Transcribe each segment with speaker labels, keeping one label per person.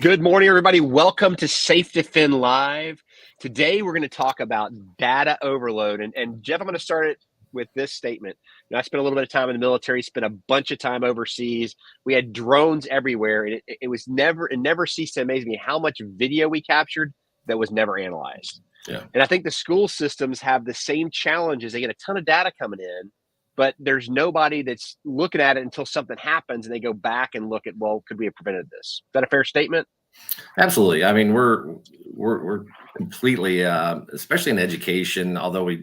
Speaker 1: Good morning, everybody. Welcome to SafeDefend Live. Today, we're going to talk about data overload. And Jeff, I'm going to start it with this statement. I spent a little bit of time in the military, spent a bunch of time overseas. We had drones everywhere, and it never ceased to amaze me how much video we captured that was never analyzed.
Speaker 2: Yeah.
Speaker 1: And I think the school systems have the same challenges. They get a ton of data coming in, but there's nobody that's looking at it until something happens and they go back and look at, well, could we have prevented this? Is that a fair statement?
Speaker 2: Absolutely. I mean, we're completely, especially in education. Although I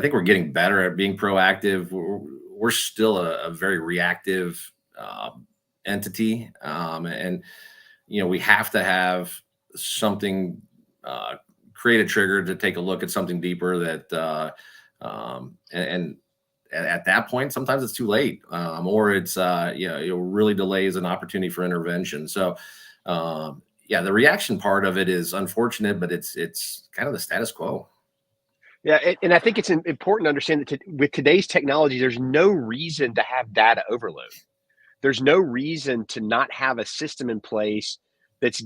Speaker 2: think we're getting better at being proactive. We're still a very reactive entity, and we have to have something, create a trigger to take a look at something deeper. And at that point, sometimes it's too late, or it's it really delays an opportunity for intervention. So. Yeah, the reaction part of it is unfortunate, but it's kind of the status quo.
Speaker 1: Yeah, and I think it's important to understand that with today's technology, there's no reason to have data overload. There's no reason to not have a system in place that's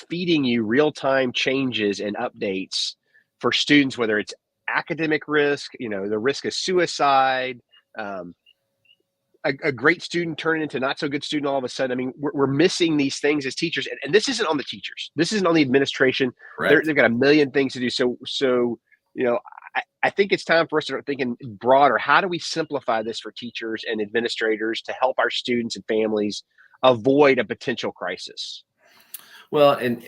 Speaker 1: feeding you real-time changes and updates for students, whether it's academic risk, the risk of suicide, um, a great student turning into not so good student all of a sudden. I mean, we're missing these things as teachers, and this isn't on the teachers. This isn't on the administration.
Speaker 2: Correct.
Speaker 1: They've got a million things to do. So I think it's time for us to start thinking broader. How do we simplify this for teachers and administrators to help our students and families avoid a potential crisis?
Speaker 2: Well, and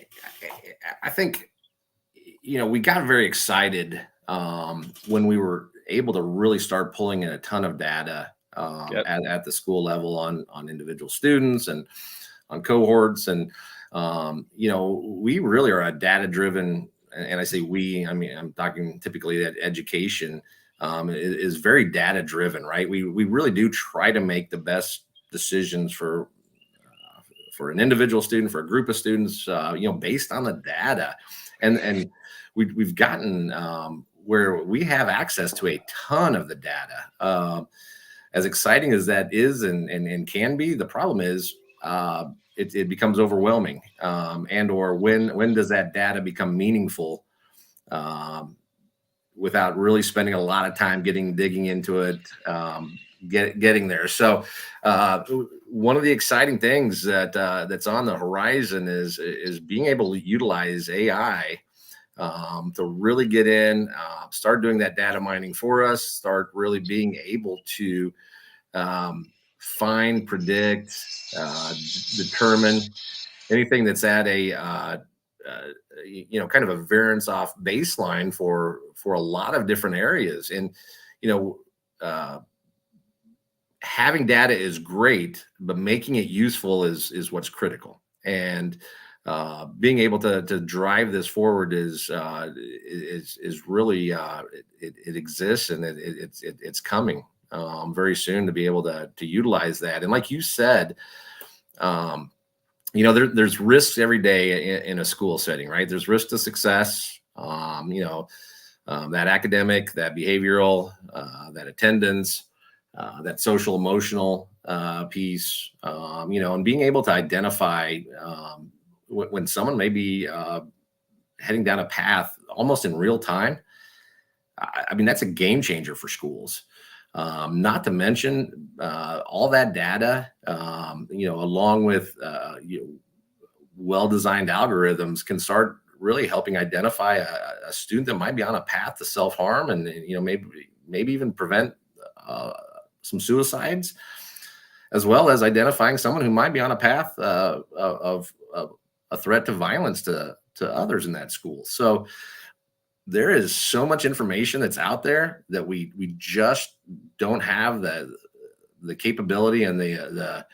Speaker 2: I think we got very excited when we were able to really start pulling in a ton of data
Speaker 1: Yep.
Speaker 2: at the school level on individual students and on cohorts, and we really are a data driven. And I say we, I mean, I'm talking typically that education is very data driven, right? We really do try to make the best decisions for an individual student, for a group of students, based on the data, and we've gotten where we have access to a ton of the data. As exciting as that is and can be, the problem is it becomes overwhelming, and or when does that data become meaningful without really spending a lot of time digging into it, getting there. So one of the exciting things that's on the horizon is being able to utilize AI to really get in, start doing that data mining for us, start really being able to find, predict, determine anything that's at a kind of a variance off baseline for a lot of different areas. And having data is great, but making it useful is what's critical. And being able to drive this forward is really it exists, and it's coming very soon to be able to utilize that. And like you said, there's risks every day in a school setting, right? There's risk to success, that academic, that behavioral, that attendance, that social emotional piece, and being able to identify when someone may be heading down a path almost in real time. I mean, that's a game changer for schools. Not to mention all that data, along with well-designed algorithms can start really helping identify a student that might be on a path to self-harm, and maybe even prevent some suicides, as well as identifying someone who might be on a path of a threat to violence to others in that school. So there is so much information that's out there that we just don't have the capability and the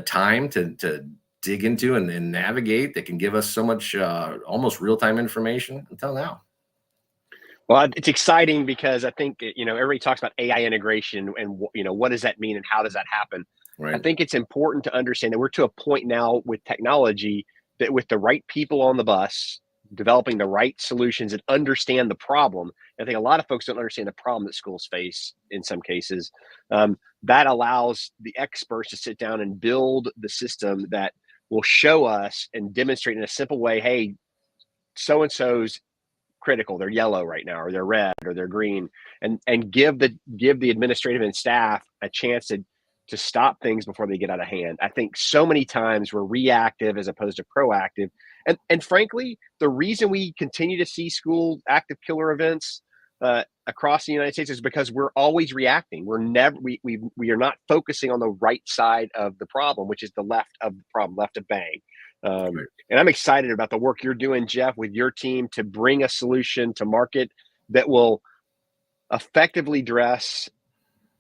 Speaker 2: time to dig into and navigate, that can give us so much almost real-time information until now.
Speaker 1: Well, it's exciting because I think, everybody talks about AI integration and, what does that mean and how does that happen? I
Speaker 2: Right.
Speaker 1: think it's important to understand that we're to a point now with technology that with the right people on the bus, developing the right solutions and understand the problem. I think a lot of folks don't understand the problem that schools face in some cases. That allows the experts to sit down and build the system that will show us and demonstrate in a simple way, hey, so and so's critical, they're yellow right now, or they're red, or they're green, and give the administrative and staff a chance to stop things before they get out of hand. I think so many times we're reactive as opposed to proactive. And frankly, the reason we continue to see school active killer events across the United States is because we're always reacting. We're never we are not focusing on the right side of the problem, which is the left of the problem, left of bang.
Speaker 2: Right.
Speaker 1: And I'm excited about the work you're doing, Jeff, with your team to bring a solution to market that will effectively address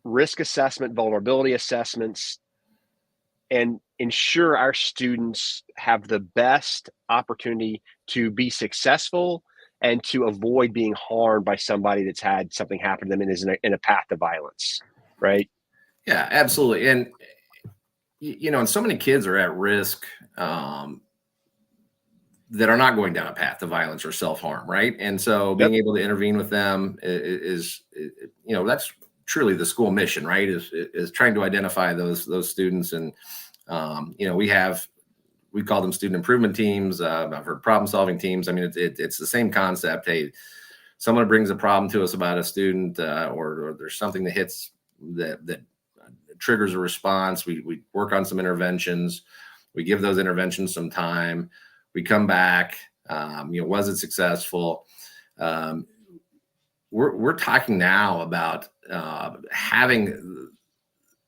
Speaker 1: risk assessment, vulnerability assessments, and ensure our students have the best opportunity to be successful and to avoid being harmed by somebody that's had something happen to them and is in a path to violence, right?
Speaker 2: Yeah, absolutely. And and so many kids are at risk that are not going down a path to violence or self-harm, right? And so
Speaker 1: Yep.
Speaker 2: being able to intervene with them is that's truly the school mission, right? Is trying to identify those students. And we call them student improvement teams. I've heard problem solving teams. I mean, it's the same concept. Hey, someone brings a problem to us about a student, or there's something that hits that triggers a response. We work on some interventions. We give those interventions some time. We come back. Was it successful? We're talking now about having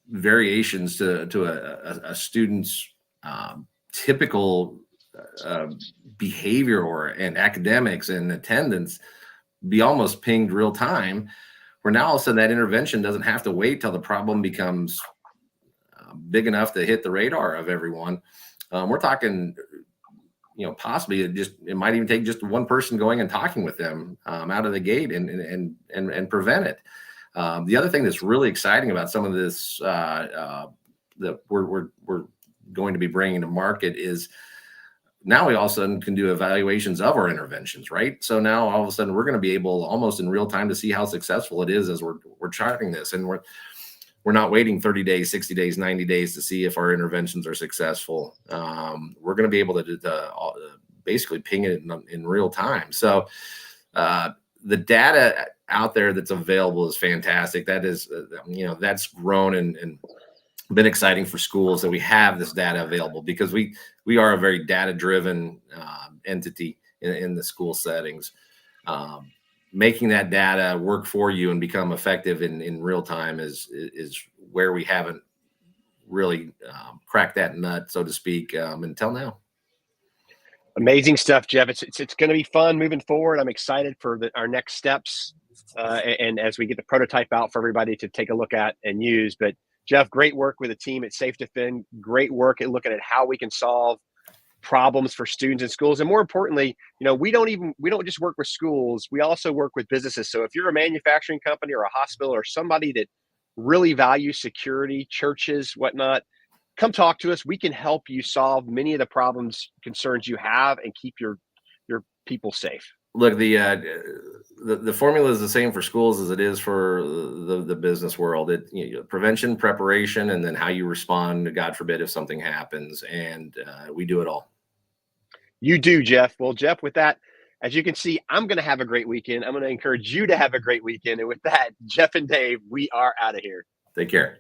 Speaker 2: variations to a student's typical behavior and academics and attendance be almost pinged real time, where now all of a sudden that intervention doesn't have to wait till the problem becomes big enough to hit the radar of everyone. We're talking, possibly it might even take just one person going and talking with them out of the gate and prevent it. The other thing that's really exciting about some of this that we're going to be bringing to market is now we all of a sudden can do evaluations of our interventions, right? So now all of a sudden we're going to be able almost in real time to see how successful it is as we're charting this, and we're not waiting 30 days, 60 days, 90 days to see if our interventions are successful. We're going to be able to basically ping it in real time. So the data out there that's available is fantastic. That is, that's grown and been exciting for schools that we have this data available, because we are a very data-driven entity in the school settings. Making that data work for you and become effective in real time is where we haven't really cracked that nut, so to speak, until now.
Speaker 1: Amazing stuff, Jeff. It's going to be fun moving forward. I'm excited for our next steps, and as we get the prototype out for everybody to take a look at and use. But Jeff, great work with the team at SafeDefend. Great work at looking at how we can solve problems for students in schools. And more importantly, we don't just work with schools, we also work with businesses. So if you're a manufacturing company or a hospital or somebody that really values security, churches, whatnot, come talk to us. We can help you solve many of the problems, concerns you have, and keep your people safe.
Speaker 2: Look, the formula is the same for schools as it is for the business world. Prevention, preparation, and then how you respond, God forbid, if something happens. And we do it all.
Speaker 1: You do, Jeff. Well, Jeff, with that, as you can see, I'm going to have a great weekend. I'm going to encourage you to have a great weekend. And with that, Jeff and Dave, we are out of here.
Speaker 2: Take care.